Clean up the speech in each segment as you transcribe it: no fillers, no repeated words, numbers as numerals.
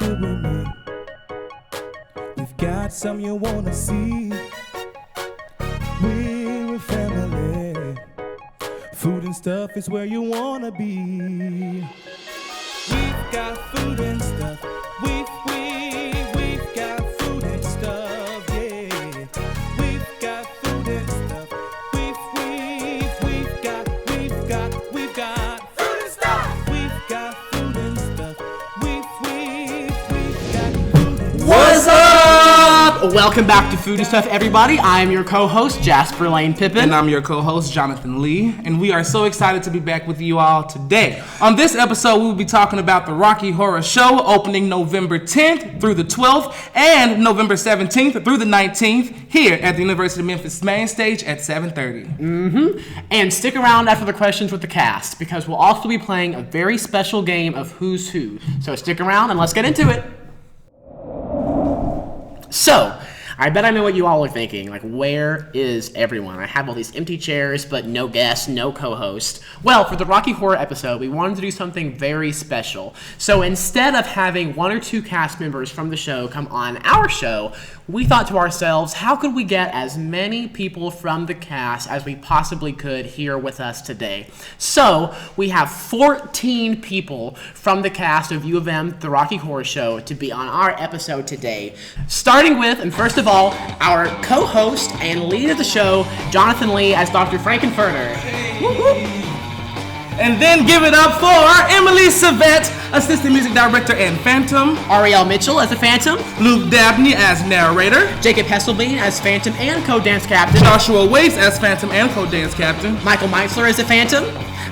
sit with me. We've got some you wanna see. We're a family. Food and stuff is where you wanna be. We've got food and stuff. We've got food and stuff, yeah. We've got food and stuff. We've got food and stuff. We've got food and stuff. We've got food and stuff. What's up? Welcome back to Food and Stuff, everybody. I am your co-host, Jasper Lane Pippin. And I'm your co-host, Jonathan Lee. And we are so excited to be back with you all today. On this episode, we will be talking about the Rocky Horror Show opening November 10th through the 12th and November 17th through the 19th here at the University of Memphis main stage at 7:30. And stick around after the questions with the cast because we'll also be playing a very special game of Who's Who. So stick around and let's get into it. So, I bet I know what you all are thinking. Like, where is everyone? I have all these empty chairs, but no guests, no co-host. Well, for the Rocky Horror episode, we wanted to do something very special. So instead of having one or two cast members from the show come on our show, we thought to ourselves, how could we get as many people from the cast as we possibly could here with us today? So, we have 14 people from the cast of U of M, The Rocky Horror Show, to be on our episode today. Starting with, and first of all, our co-host and lead of the show, Jonathan Lee as Dr. Frankenfurter. And then give it up for Emily Savette, Assistant Music Director and Phantom. Ariel Mitchell as the Phantom. Luke Dabney as narrator. Jacob Hesselbein as Phantom and co-dance captain. Joshua Waits as Phantom and co-dance captain. Michael Meitzler as the Phantom.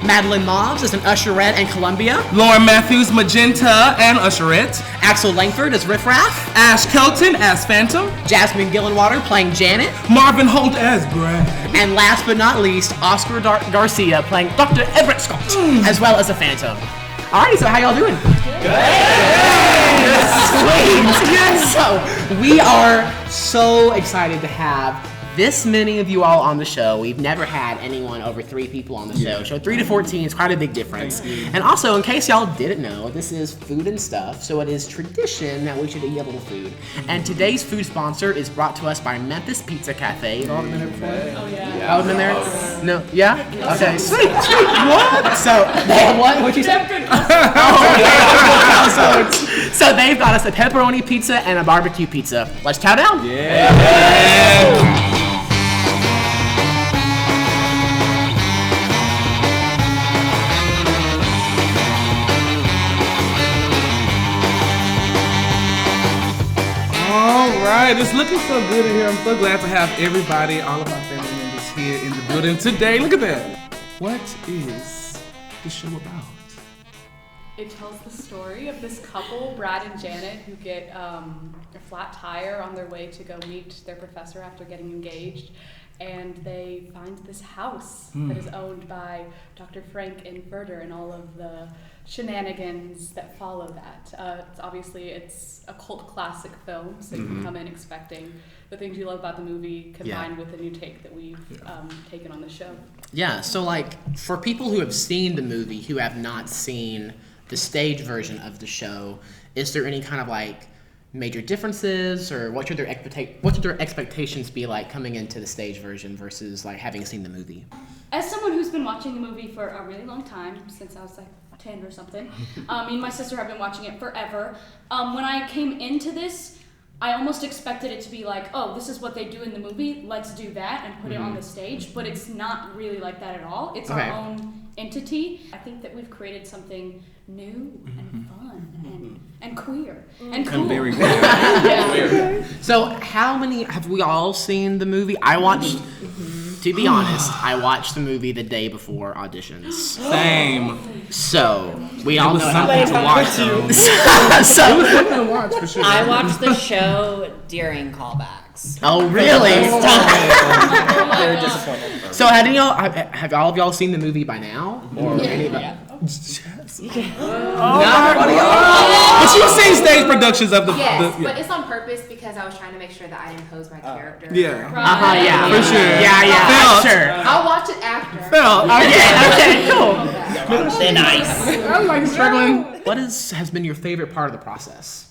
Madeline Mobbs as an usherette and Columbia. Lauren Matthews Magenta and usherette. Axel Langford as Riff Raff. Ash Kelton as Phantom. Jasmine Gillenwater playing Janet. Marvin Holt as Brad. And last but not least, Oscar Garcia playing Dr. Everett Scott, as well as the Phantom. Alrighty, so how y'all doing? Sweet! So, we are so excited to have this many of you all on the show. We've never had anyone over 3 people on the show. So 3 to 14 is quite a big difference. And also, in case y'all didn't know, this is Food and Stuff, so it is tradition that we should eat a little food. And today's food sponsor is brought to us by Memphis Pizza Cafe. You all been there before? Oh, yeah. Y'all been there? No? Yeah? Okay, sweet. What? So, what? What'd you say? So they've got us a pepperoni pizza and a barbecue pizza. Let's chow down. Yeah. Alright, it's looking so good in here. I'm so glad to have everybody, all of my family members here in the building today. Look at that. What is the show about? It tells the story of this couple, Brad and Janet, who get a flat tire on their way to go meet their professor after getting engaged. And they find this house that is owned by Dr. Frankenfurter and all of the shenanigans that follow that. It's a cult classic film, so you can come in expecting the things you love about the movie combined with a new take that we've taken on the show. Yeah, so like for people who have seen the movie who have not seen the stage version of the show, is there any kind of like major differences, or what should their expectations be like coming into the stage version versus like having seen the movie? As someone who's been watching the movie for a really long time, since I was like 10 or something, me and my sister have been watching it forever. When I came into this, I almost expected it to be like, oh, this is what they do in the movie, let's do that and put it on the stage, but it's not really like that at all. It's our own entity. I think that we've created something new and fun and queer and cool. And very queer. So how many, have we all seen the movie? I watched, to be honest, I watched the movie the day before auditions. Same. So, we all know how something to watch. I watched the show during callbacks. Oh, really? Very disappointed. So, have all of y'all seen the movie by now? Or anybody? But you've seen stage productions of the... Yes, but it's on purpose because I was trying to make sure that I impose my character. Yeah. Yeah. For sure. Yeah, sure. I'll watch it after. Okay, cool. They're nice. I'm like struggling. What has been your favorite part of the process?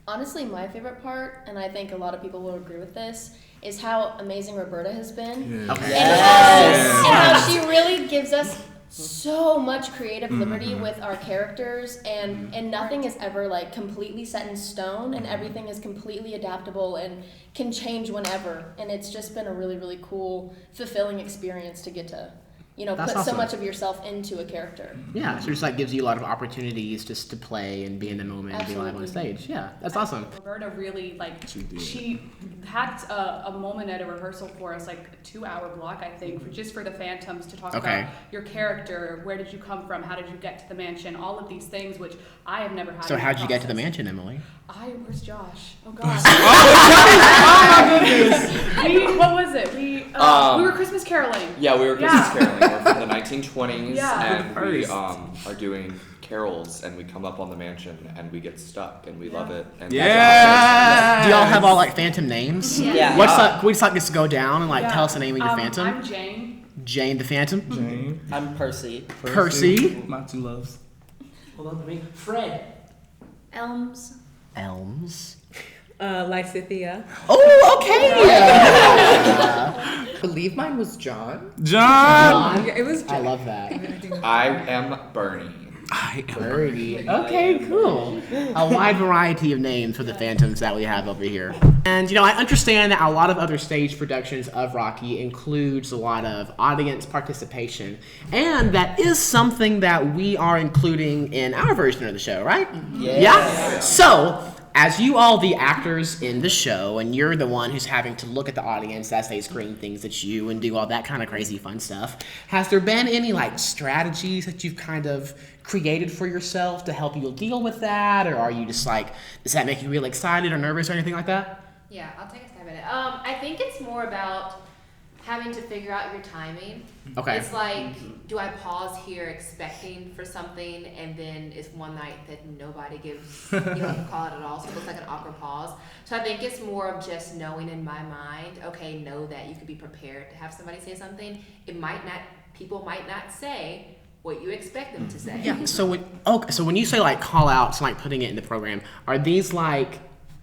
Honestly, my favorite part, and I think a lot of people will agree with this, is how amazing Roberta has been. Okay. And how she really gives us so much creative liberty with our characters, and nothing is ever like completely set in stone, and everything is completely adaptable and can change whenever. And it's just been a really, really cool, fulfilling experience to get to, That's put so awesome. much of yourself into a character. Yeah, so it just like gives you a lot of opportunities just to play and be in the moment and be live on stage. Yeah, that's awesome. Roberta really, she had a moment at a rehearsal for us, like a 2-hour block, I think, just for the Phantoms to talk about your character, where did you come from, how did you get to the mansion, all of these things, which I have never had. So how'd you get to the mansion, Emily? Where's Josh? Oh, gosh. Oh my goodness! What was it? We were Christmas caroling. Yeah, we were Christmas caroling. We're from the 1920s, Yeah. and we are doing carols, and we come up on the mansion, and we get stuck, and we love it. And Do y'all have all like phantom names? Yeah. What's up? Can we just like just go down and like tell us the name of your phantom? I'm Jane. Jane the Phantom. Jane. I'm Percy. Percy. My two loves. Hold on to me. Fred. Elms. Elms. Lysithia. Oh, okay. I believe mine was John. John. It was. I love that. I am Bernie. Birdie. Okay, cool. A wide variety of names for the Phantoms that we have over here. And, I understand that a lot of other stage productions of Rocky includes a lot of audience participation. And that is something that we are including in our version of the show, right? Yeah? So, as you all the actors in the show, and you're the one who's having to look at the audience as they scream things at you and do all that kind of crazy fun stuff, has there been any strategies that you've kind of created for yourself to help you deal with that? Or are you just does that make you really excited or nervous or anything like that? Yeah, I'll take a stab at it. I think it's more about having to figure out your timing. Okay. It's like, do I pause here expecting for something, and then it's one night that nobody gives, you don't call it at all, so it looks like an awkward pause. So I think it's more of just knowing in my mind, okay, know that you could be prepared to have somebody say something. People might not say what you expect them to say. Yeah. So when you say call outs, putting it in the program, are these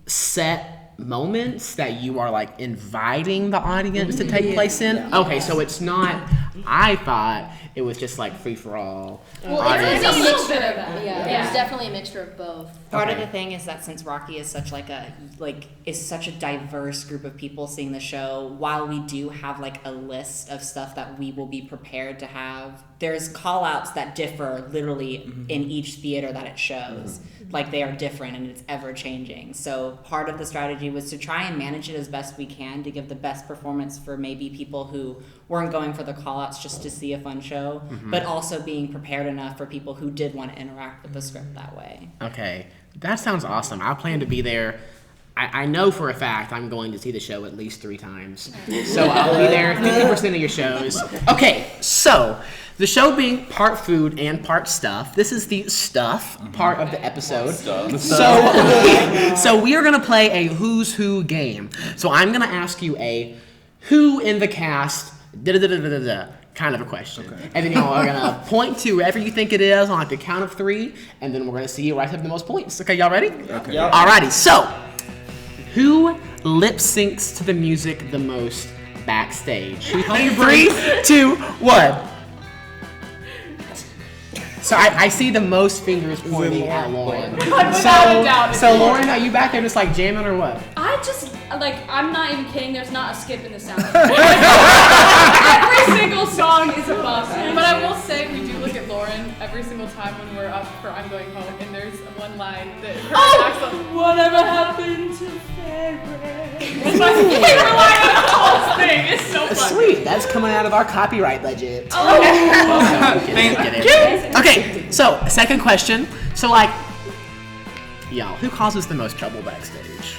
set moments that you are inviting the audience to take place in? Yeah. Okay, so it's not. I thought it was just free for all. Well, it's a mixture of that. Yeah, it's definitely a mixture of both. Part of the thing is that since Rocky is such is such a diverse group of people seeing the show, while we do have a list of stuff that we will be prepared to have, there's call outs that differ literally in each theater that it shows. They are different and it's ever changing. So part of the strategy was to try and manage it as best we can to give the best performance for maybe people who weren't going for the call outs just to see a fun show, but also being prepared enough for people who did want to interact with the script that way. Okay, that sounds awesome. I plan to be there. I know for a fact I'm going to see the show at least 3 times. So I'll be there 50% of your shows. Okay, so the show being part food and part stuff, this is the stuff part of the episode. So we are going to play a who's who game. So I'm going to ask you a who in the cast kind of a question. Okay. And then y'all are going to point to wherever you think it is on the count of 3, and then we're going to see who have the most points. Okay, y'all ready? Okay. Yep. Alrighty, so who lip syncs to the music the most backstage? 3, 2, 1. So I see the most fingers pointing at Lauren. Without a doubt. So Lauren, are you back there just jamming or what? I just, I'm not even kidding, there's not a skip in the sound. Every single song is a bust. But I will say, we do look at Lauren every single time when we're up for I'm Going Home, and there's one line that her accent, whatever happened to favorite? It's my favorite line of the whole thing. It's so fun. Sweet, that's coming out of our copyright budget. Okay, so second question. So y'all, who causes the most trouble backstage?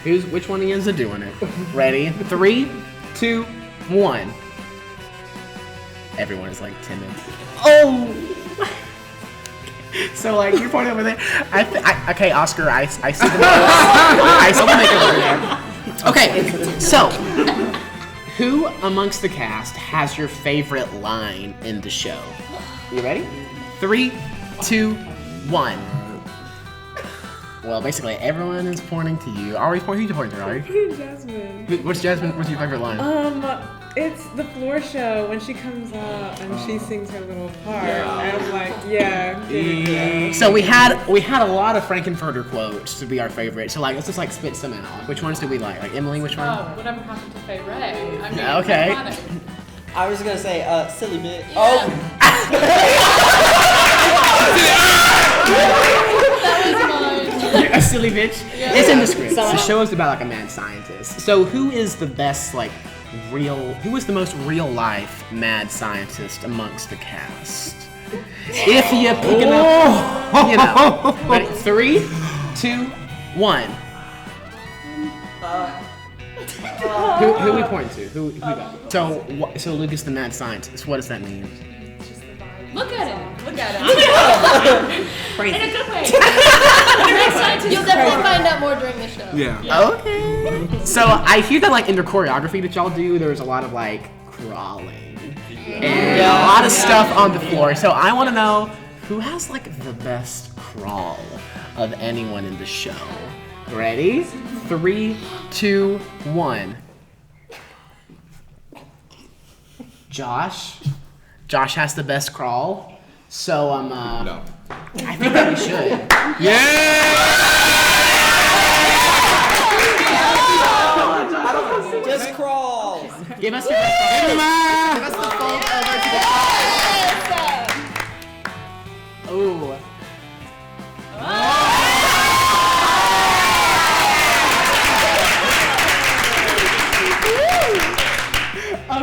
Which one of you is doing it? Ready? 3, 2, 1. Everyone is timid. Oh! So you're pointing over there. Okay, Oscar, I see the I see the makeup over there. Okay, so who amongst the cast has your favorite line in the show? You ready? 3, 2, 1. Well, basically everyone is pointing to you. Ari, who are you pointing to, Ari? Jasmine. What's your favorite line? It's the floor show when she comes out and she sings her little part. I'm like, yeah. So we had a lot of Frankenfurter quotes to be our favorite. So like, let's just like spit some out. Which ones do we like? Like Emily, which one? Oh, whatever happened to Faye Ray? I mean, Okay. iconic. I was gonna say, silly bitch. Yeah. Oh, That was mine. A silly bitch. Yeah. It's in the script. The show is about like a mad scientist. So who is the best who is the most real life mad scientist amongst the cast? If you pick enough, Ready? 3, 2, 1. Who we pointing to? Who got? So Lucas the mad scientist. What does that mean? Look at him. Look at him. Crazy. In a good way. You'll definitely find out more during the show. Yeah. Okay. So I hear that like in the choreography that y'all do, there's a lot of like crawling and a lot of stuff on the floor. So I want to know who has like the best crawl of anyone in the show. Ready? 3, 2, 1. Josh. Josh has the best crawl. So No. I think that we should. just crawl. Give us your best crawl. Give us the phone over to the Ooh.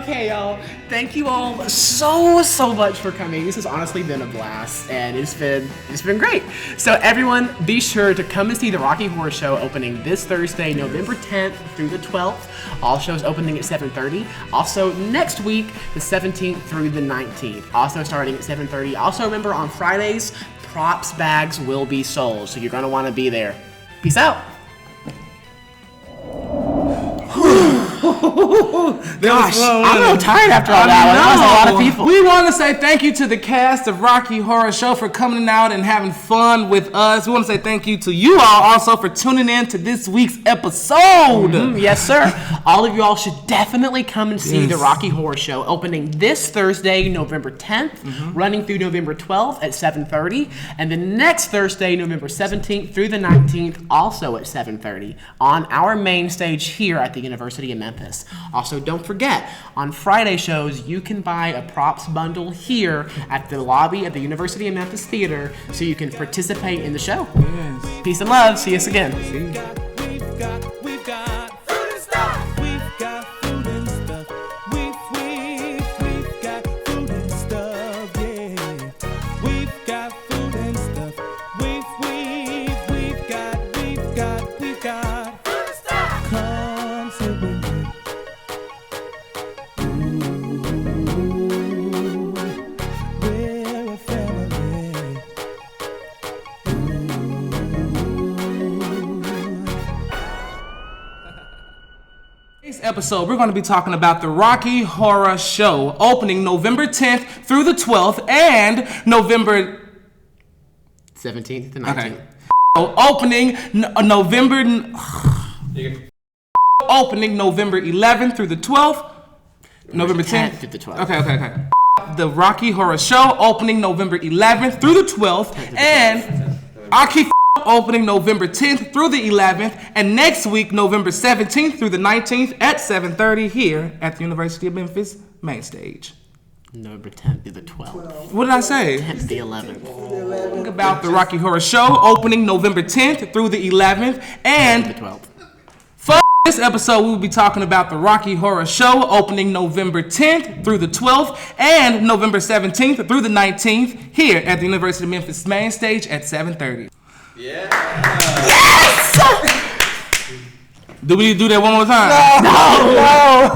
Okay, y'all. Thank you all so much for coming. This has honestly been a blast, and it's been great. So everyone, be sure to come and see the Rocky Horror Show opening this Thursday, November 10th through the 12th. All shows opening at 7:30. Also next week, the 17th through the 19th. Also starting at 7:30. Also remember on Fridays, props bags will be sold, so you're gonna want to be there. Peace out. Gosh, I'm a little tired after all that. That was a lot of people. We want to say thank you to the cast of Rocky Horror Show for coming out and having fun with us. We want to say thank you to you all also for tuning in to this week's episode. Yes, sir. All of you all should definitely come and see the Rocky Horror Show opening this Thursday, November 10th, running through November 12th at 7:30, and the next Thursday, November 17th through the 19th, also at 7:30 on our main stage here at the University of Memphis. Also, don't forget, on Friday shows, you can buy a props bundle here at the lobby of the University of Memphis Theater so you can participate in the show. Yes. Peace and love. See us again. We've got food and stuff. We've got food and stuff. We've got food and stuff. Yeah. We've got food and stuff. We've got food and stuff. Come sit with me. We're a family. Today's episode, we're going to be talking about the Rocky Horror Show, opening November 10th through the 12th and November 17th to 19th. Okay. Opening November 11th through the 12th. November 10th through the 12th. Okay. The Rocky Horror Show opening November 11th through the 12th, and Rocky opening November 10th through the 11th, and next week November 17th through the 19th at 7:30 here at the University of Memphis main stage. November 10th through the 12th. What did I say? 10th to the 11th. Think about the Rocky Horror Show opening November 10th through the 11th, The and 12th. for this episode, we will be talking about the Rocky Horror Show opening November 10th through the 12th and November 17th through the 19th here at the University of Memphis main stage at 7:30. Yeah. Do we do that one more time? No!